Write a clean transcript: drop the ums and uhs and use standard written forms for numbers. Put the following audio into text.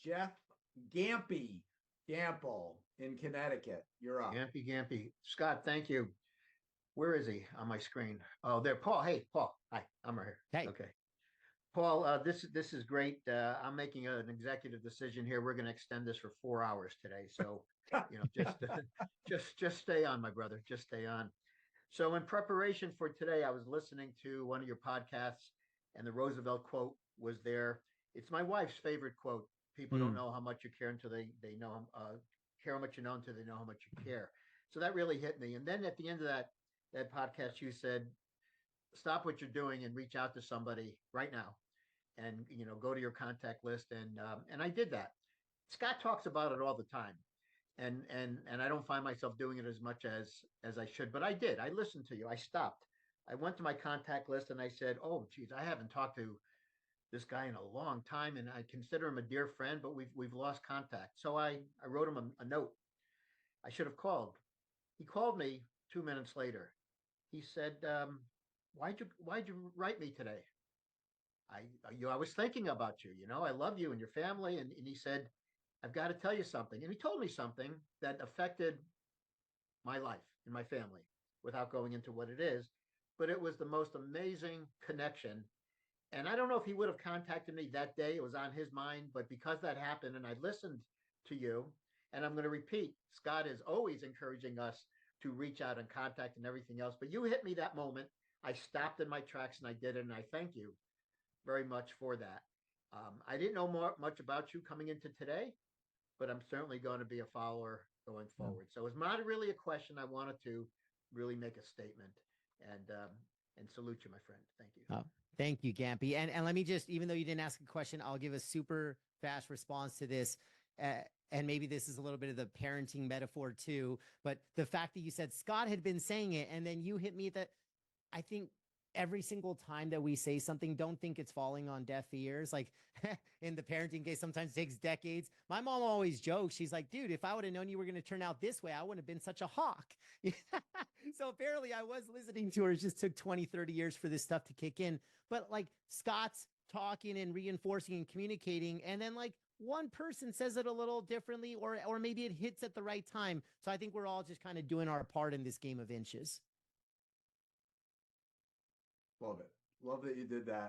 Jeff Gampel in Connecticut. You're up. Gampy. Scott, thank you. Where is he on my screen? Oh, there. Paul. Hey, Paul. Hi, I'm right here. Hey. Okay. Paul, this is great. I'm making an executive decision here. We're going to extend this for 4 hours today. So, just stay on, my brother. Just stay on. So, in preparation for today, I was listening to one of your podcasts, and the Roosevelt quote was there. It's my wife's favorite quote. People don't know how much you care until they know care how much you know until they know how much you care. So that really hit me. And then at the end of that podcast, you said, "Stop what you're doing and reach out to somebody right now." And go to your contact list, and I did that. Scott talks about it all the time, and I don't find myself doing it as much as I should, but I did. I listened to you. I stopped. I went to my contact list and I said, "Oh, geez, I haven't talked to this guy in a long time, and I consider him a dear friend, but we've lost contact." So I wrote him a note. I should have called. He called me 2 minutes later. He said, "Why'd you write me today? I was thinking about you. I love you and your family." And he said, "I've got to tell you something." And he told me something that affected my life and my family without going into what it is. But it was the most amazing connection. And I don't know if he would have contacted me that day. It was on his mind. But because that happened and I listened to you, and I'm going to repeat, Scott is always encouraging us to reach out and contact and everything else. But you hit me that moment. I stopped in my tracks and I did it. And I thank you very much for that. I didn't know much about you coming into today, but I'm certainly going to be a follower going forward. So it's not really a question. I wanted to really make a statement and salute you, my friend. Thank you. Oh, thank you, Gampy. And let me just, even though you didn't ask a question, I'll give a super fast response to this. And maybe this is a little bit of the parenting metaphor too, but the fact that you said Scott had been saying it, and then you hit me that I think every single time that we say something, don't think it's falling on deaf ears. Like in the parenting case, sometimes it takes decades. My mom always jokes. She's like, "Dude, if I would have known you were going to turn out this way, I wouldn't have been such a hawk." So apparently I was listening to her. It just took 20, 30 years for this stuff to kick in. But like Scott's talking and reinforcing and communicating, and then like one person says it a little differently, or maybe it hits at the right time. So I think we're all just kind of doing our part in this game of inches. Love it. Love that you did that.